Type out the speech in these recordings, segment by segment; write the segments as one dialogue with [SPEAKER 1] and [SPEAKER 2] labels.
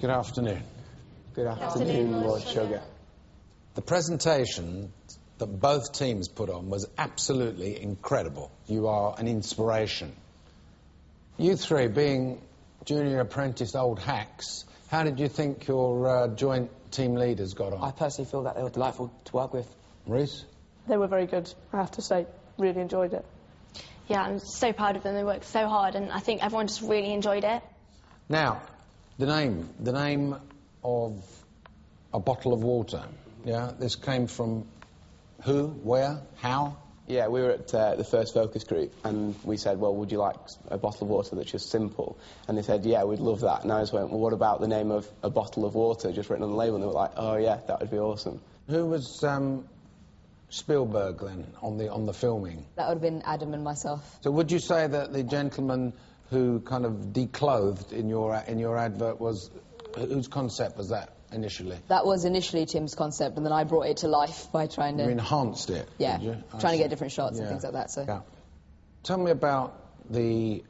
[SPEAKER 1] Good afternoon.
[SPEAKER 2] Good afternoon, Lord Sugar.
[SPEAKER 1] The presentation that both teams put on was absolutely incredible. You are an inspiration. You three, being junior apprentice old hacks, how did you think your joint team leaders got on?
[SPEAKER 3] I personally feel that they were delightful to work with.
[SPEAKER 1] Reese?
[SPEAKER 4] They were very good, I have to say. Really enjoyed it.
[SPEAKER 5] Yeah, I'm so proud of them. They worked so hard, and I think everyone just really enjoyed it.
[SPEAKER 1] Now, the name of a bottle of water. Yeah, this came from who, where, how?
[SPEAKER 2] Yeah, we were at the first focus group, and we said, well, would you like a bottle of water that's just simple? And they said, yeah, we'd love that. And I just went, well, what about the name of a bottle of water just written on the label? And they were like, oh, yeah, that would be awesome.
[SPEAKER 1] Who was Spielberg, then, on the filming?
[SPEAKER 6] That would have been Adam and myself.
[SPEAKER 1] So would you say that the gentleman who kind of declothed in your advert was... whose concept was that initially?
[SPEAKER 6] That was initially Tim's concept, and then I brought it to life by trying to...
[SPEAKER 1] You enhanced it,
[SPEAKER 6] yeah,
[SPEAKER 1] did you?
[SPEAKER 6] trying to get different shots and things like that, so...
[SPEAKER 1] Yeah. Tell me about the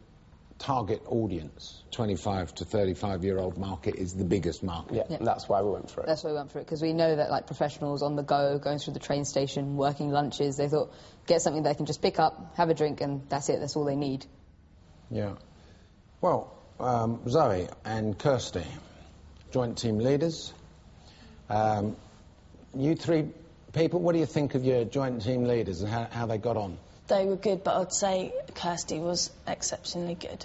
[SPEAKER 1] target audience. 25 to 35-year-old market is the biggest market.
[SPEAKER 2] Yeah, that's why we went for it.
[SPEAKER 6] That's why we went for it, because we know that, like, professionals on the go, going through the train station, working lunches, they thought, get something they can just pick up, have a drink, and that's it, that's all they need.
[SPEAKER 1] Yeah. Well, Zoe and Kirsty, joint team leaders. You three people, what do you think of your joint team leaders and how they got on?
[SPEAKER 5] They were good, but I'd say Kirsty was exceptionally good.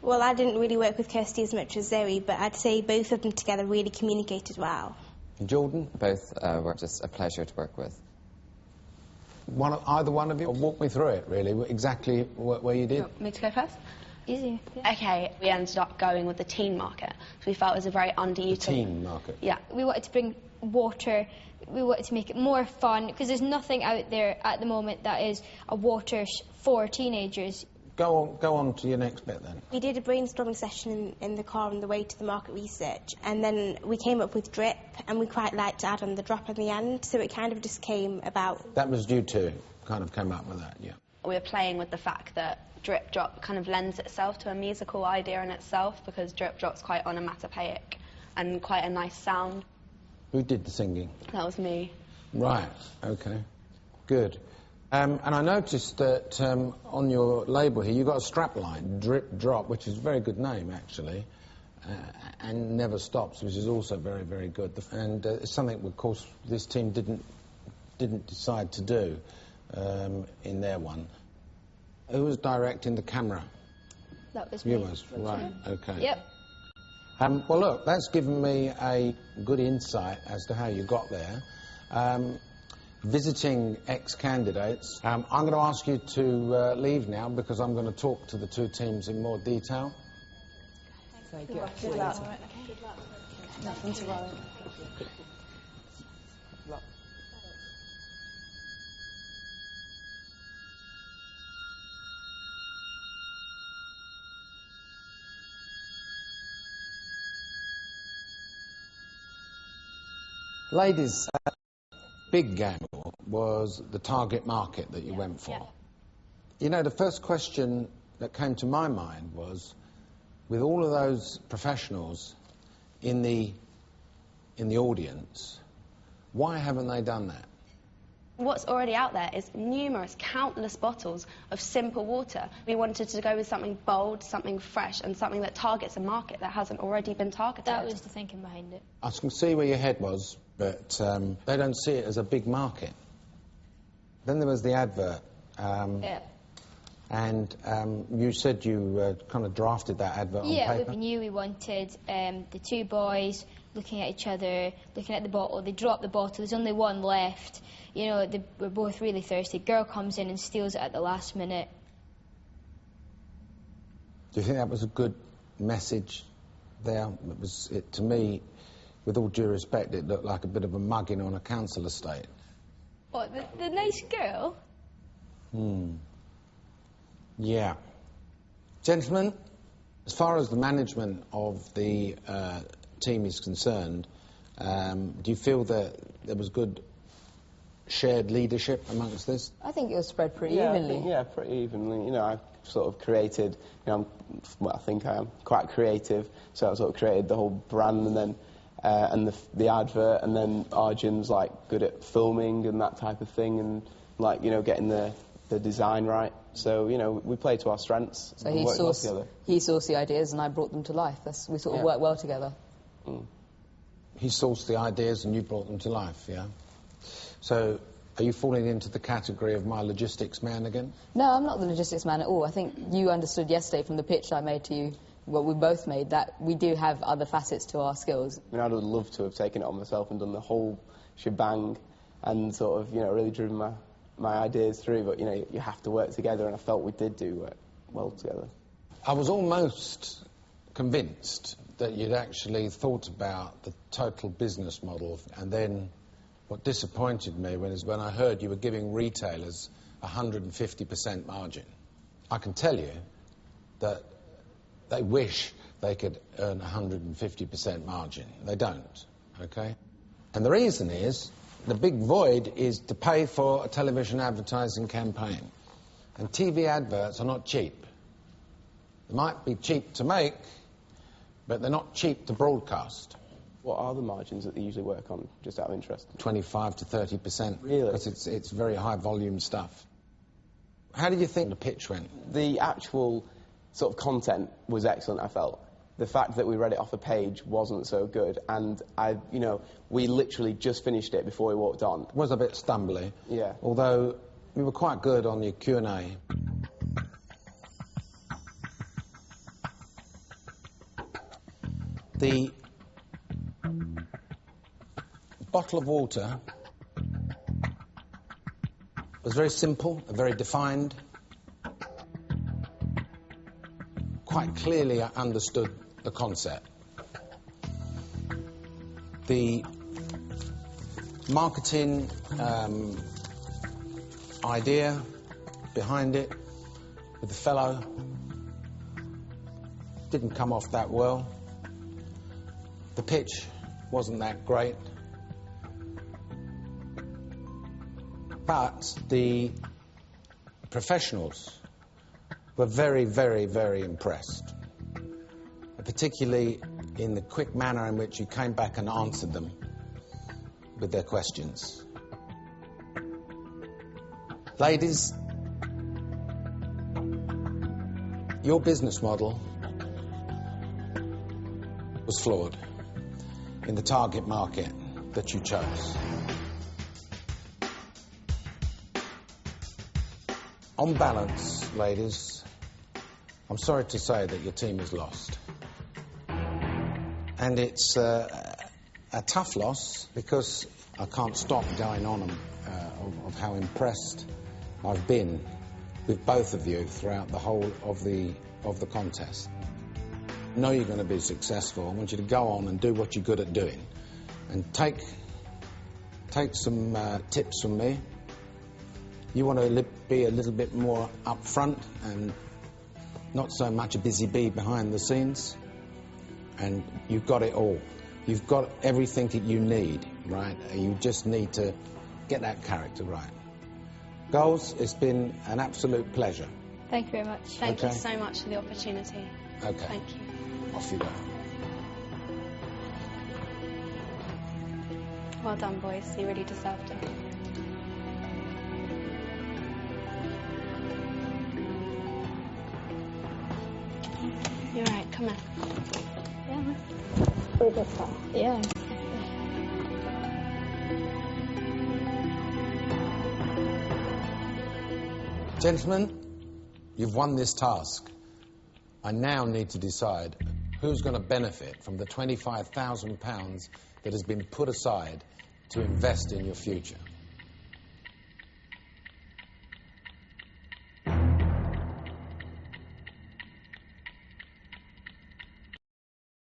[SPEAKER 7] Well, I didn't really work with Kirsty as much as Zoe, but I'd say both of them together really communicated well.
[SPEAKER 1] Jordan?
[SPEAKER 8] Both were just a pleasure to work with.
[SPEAKER 1] Either one of you? Walk me through it, really, exactly where you did.
[SPEAKER 5] You want me to go first?
[SPEAKER 7] Easy. Yeah.
[SPEAKER 5] Okay, we ended up going with the teen market, which we felt was a very underutilized...
[SPEAKER 1] Teen market?
[SPEAKER 5] Yeah.
[SPEAKER 9] We wanted to bring water, we wanted to make it more fun, because there's nothing out there at the moment that is a water for teenagers.
[SPEAKER 1] Go on to your next bit, then.
[SPEAKER 7] We did a brainstorming session in the car on the way to the market research, and then we came up with drip, and we quite liked to add on the drop in the end, so it kind of just came about.
[SPEAKER 1] That was you two kind of came up with that, yeah.
[SPEAKER 5] We were playing with the fact that drip drop kind of lends itself to a musical idea in itself, because drip drop's quite onomatopoeic and quite a nice sound.
[SPEAKER 1] Who did the singing?
[SPEAKER 5] That was me.
[SPEAKER 1] Right, okay, good. And I noticed that on your label here you got a strapline, Drip Drop, which is a very good name actually, and Never Stops, which is also very, very good. And it's something, of course, this team didn't decide to do in their one. Who was directing the camera?
[SPEAKER 9] That was
[SPEAKER 1] you
[SPEAKER 9] me.
[SPEAKER 1] was, right, okay.
[SPEAKER 9] Yep.
[SPEAKER 1] Well, look, that's given me a good insight as to how you got there. Visiting ex-candidates, I'm going to ask you to leave now because I'm going to talk to the two teams in more detail.
[SPEAKER 6] Very
[SPEAKER 5] Good luck. Good luck. Good luck. Nothing to worry.
[SPEAKER 1] Ladies, big gamble was the target market that you went for.
[SPEAKER 5] Yeah.
[SPEAKER 1] You know, the first question that came to my mind was, with all of those professionals in the audience, why haven't they done that?
[SPEAKER 5] What's already out there is numerous, countless bottles of simple water. We wanted to go with something bold, something fresh, and something that targets a market that hasn't already been targeted.
[SPEAKER 9] That was the thinking behind it.
[SPEAKER 1] I can see where your head was, but they don't see it as a big market. Then there was the advert.
[SPEAKER 9] Yeah.
[SPEAKER 1] And you said you kind of drafted that advert on paper?
[SPEAKER 9] Yeah, we knew we wanted the two boys looking at each other, looking at the bottle. They dropped the bottle, there's only one left. You know, they were both really thirsty. Girl comes in and steals it at the last minute.
[SPEAKER 1] Do you think that was a good message there? To me, with all due respect, it looked like a bit of a mugging on a council estate.
[SPEAKER 9] What, the nice girl?
[SPEAKER 1] Yeah. Gentlemen, as far as the management of the team is concerned, do you feel that there was good shared leadership amongst this?
[SPEAKER 6] I think it was spread pretty evenly.
[SPEAKER 2] Yeah, pretty evenly. You know, sort of created, I think I am quite creative, so I sort of created the whole brand and then and the advert, and then Arjun's like good at filming and that type of thing, and like getting the design right. So we play to our strengths.
[SPEAKER 6] So he sourced the ideas and I brought them to life. We sort of work well together.
[SPEAKER 2] Mm.
[SPEAKER 1] He sourced the ideas and you brought them to life, yeah? So, are you falling into the category of my logistics man again?
[SPEAKER 6] No, I'm not the logistics man at all. I think you understood yesterday from the pitch I made to you, what we both made, that we do have other facets to our skills.
[SPEAKER 2] I mean, I'd have loved to have taken it on myself and done the whole shebang and sort of, really driven my ideas through, but, you have to work together, and I felt we did do work well together.
[SPEAKER 1] I was almost convinced that you'd actually thought about the total business model, and then what disappointed me was when I heard you were giving retailers 150% margin. I can tell you that they wish they could earn 150% margin. They don't, okay? And the reason is, the big void is to pay for a television advertising campaign. And TV adverts are not cheap. They might be cheap to make, but they're not cheap to broadcast.
[SPEAKER 2] What are the margins that they usually work on, just out of interest?
[SPEAKER 1] 25 to 30%.
[SPEAKER 2] Really?
[SPEAKER 1] Because it's very high volume stuff. How did you think the pitch went?
[SPEAKER 2] The actual sort of content was excellent, I felt. The fact that we read it off a page wasn't so good, and we literally just finished it before we walked on.
[SPEAKER 1] It was a bit stumbly.
[SPEAKER 2] Yeah.
[SPEAKER 1] Although we were quite good on your Q&A. The bottle of water was very simple, very defined. Quite clearly I understood the concept. The marketing idea behind it with the fellow didn't come off that well. The pitch wasn't that great. But the professionals were very, very, very impressed. Particularly in the quick manner in which you came back and answered them with their questions. Ladies, your business model was flawed in the target market that you chose. On balance, ladies, I'm sorry to say that your team is lost. And it's a tough loss because I can't stop going on of how impressed I've been with both of you throughout the whole of the contest. I know you're going to be successful. I want you to go on and do what you're good at doing. And take some tips from me. You want to be a little bit more upfront and not so much a busy bee behind the scenes. And you've got it all. You've got everything that you need, right? You just need to get that character right. Girls, it's been an absolute pleasure.
[SPEAKER 9] Thank you very much.
[SPEAKER 5] Thank you so much for the opportunity.
[SPEAKER 1] Okay.
[SPEAKER 5] Thank you.
[SPEAKER 1] Off you go.
[SPEAKER 5] Well done, boys. You really deserved it. You're right. Come on.
[SPEAKER 9] Yeah. Yeah.
[SPEAKER 1] Gentlemen, you've won this task. I now need to decide who's going to benefit from the £25,000 that has been put aside to invest in your future.